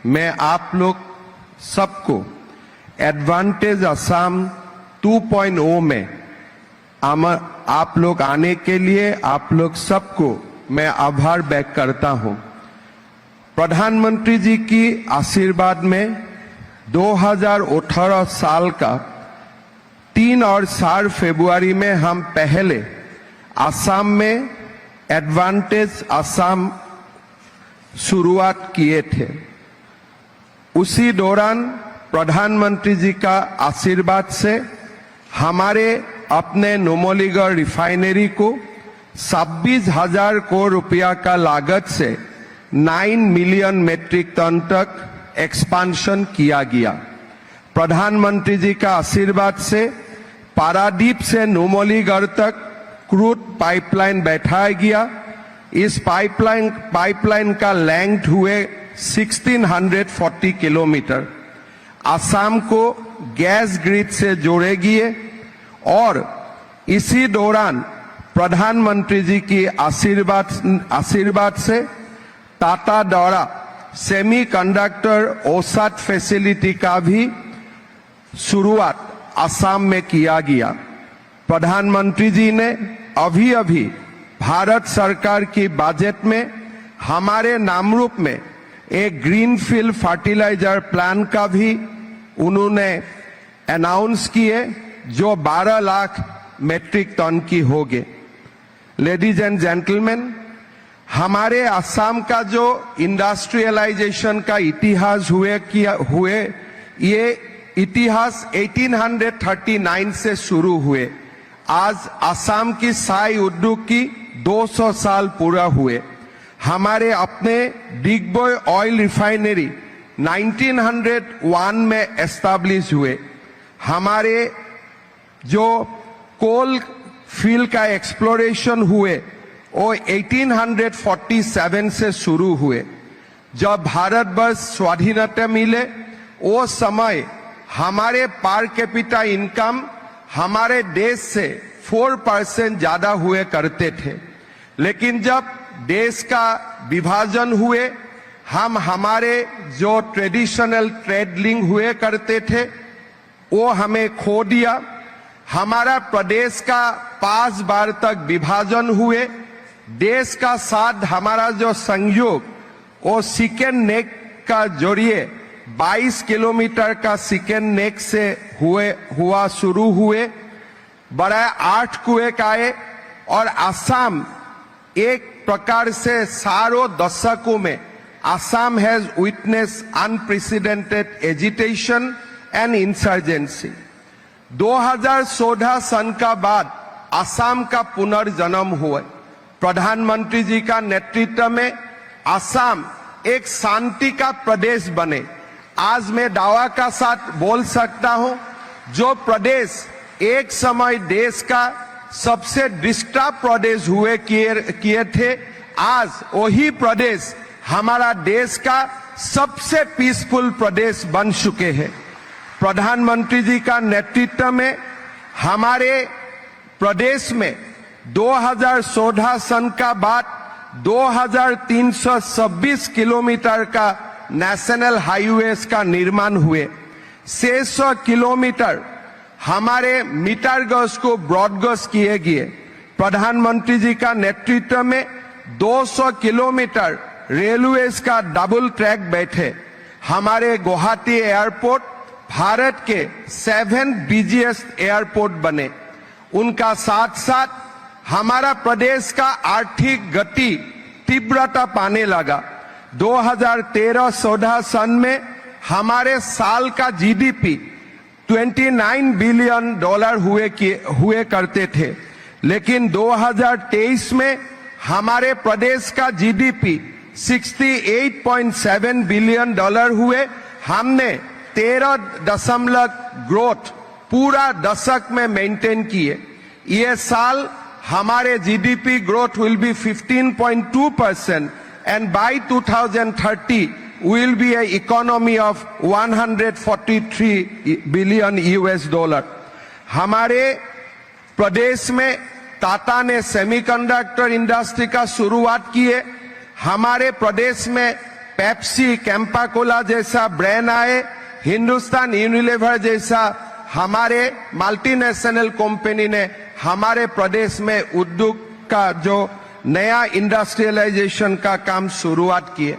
मैं आप लोग सबको एडवांटेज असम 2.0 में आप लोग आने के लिए आप लोग सबको मैं आभार व्यक्त करता हूं। प्रधानमंत्री जी की आशीर्वाद में 2018 साल का 3 और 4 फरवरी में हम पहले असम में एडवांटेज असम शुरुआत किए थे। उसी दौरान प्रधानमंत्री जी का आशीर्वाद से हमारे अपने नुमलीगढ़ रिफाइनरी को 26,000 करोड़ रुपया का लागत से 9 मिलियन मेट्रिक टन तक एक्सपांशन किया गया। प्रधानमंत्री जी का आशीर्वाद से पारादीप से नुमलीगढ़ तक क्रूड पाइपलाइन बैठाया गया। इस पाइपलाइन का लेंथ हुए 1640 किलोमीटर। असम को गैस ग्रिड से जोड़ेगी और इसी दौरान प्रधानमंत्री जी की आशीर्वाद से टाटा द्वारा सेमीकंडक्टर ओसाट फैसिलिटी का भी शुरुआत असम में किया गया। प्रधानमंत्री जी ने अभी भारत सरकार की बजट में हमारे नामरूप में एक ग्रीनफील्ड फर्टिलाइजर प्लान का भी उन्होंने अनाउंस किए जो 12 लाख मेट्रिक टन की होगी। लेडीज एंड जेंटलमैन, हमारे असम का जो इंडस्ट्रियलाइजेशन का इतिहास हुए ये इतिहास 1839 से शुरू हुए। आज असम की साई उद्योग की 200 साल पूरा हुए। हमारे अपने डिगबोई ऑयल रिफाइनरी 1901 में एस्टैब्लिश हुए। हमारे जो कोल फील्ड का एक्सप्लोरेशन हुए वो 1847 से शुरू हुए। जब भारतवर्ष स्वाधीनता मिले वो समय हमारे पर कैपिटा इनकम हमारे देश से 4% ज्यादा हुए करते थे, लेकिन जब देश का विभाजन हुए हम हमारे जो ट्रेडिशनल ट्रेड लिंक हुए करते थे वो हमें खो दिया। हमारा प्रदेश का 5 बार तक विभाजन हुए। देश का साथ हमारा जो संयोग वो सिकेन नेक का जरिए 22 किलोमीटर का सिकेन नेक से हुआ शुरू हुए। बड़ा 8 कुएं आए और असम एक प्रकार से सारों दशकों में Assam has witness unprecedented agitation and insurgency. 2014 सन का बाद असम का पुनर्जन्म हुआ। प्रधानमंत्री जी का नेतृत्व में असम एक शांति का प्रदेश बने। आज मैं दावा का साथ बोल सकता हूं, जो प्रदेश एक समय देश का सबसे डिस्टर्ब प्रदेश हुए किए थे, आज वही प्रदेश हमारा देश का सबसे पीसफुल प्रदेश बन चुके हैं। प्रधानमंत्री जी का नेतृत्व में हमारे प्रदेश में 2014 सन का बाद 2326 किलोमीटर का नेशनल हाईवेज का निर्माण हुए। 600 किलोमीटर हमारे मीटर गज को ब्रॉड गज किए गए। प्रधानमंत्री जी का नेतृत्व में 200 किलोमीटर रेलवेज का डबल ट्रैक बैठे। हमारे गुवाहाटी एयरपोर्ट भारत के 7 बिजिएस्ट एयरपोर्ट बने। उनका साथ साथ हमारा प्रदेश का आर्थिक गति तीव्रता पाने लगा। 2013-14 सन में हमारे साल का जीडीपी 29 बिलियन डॉलर हुए करते थे, लेकिन 2023 में हमारे प्रदेश का जीडीपी 68.7 बिलियन डॉलर हुए। हमने 13 ग्रोथ पूरा दशक में मेंटेन किए। ये साल हमारे GDP growth will be 15.2% and by 2030 will be an economy of 143 billion US dollar. हमारे प्रदेश में टाटा ने सेमीकंडक्टर इंडस्ट्री का शुरुआत किए। हमारे प्रदेश में पेप्सी, कैंपा कोला जैसा ब्रांड आए, हिंदुस्तान यूनिलीवर जैसा हमारे मल्टीनेशनल कंपनी ने हमारे प्रदेश में उद्योग का जो नया इंडस्ट्रियलाइजेशन का काम शुरुआत किए।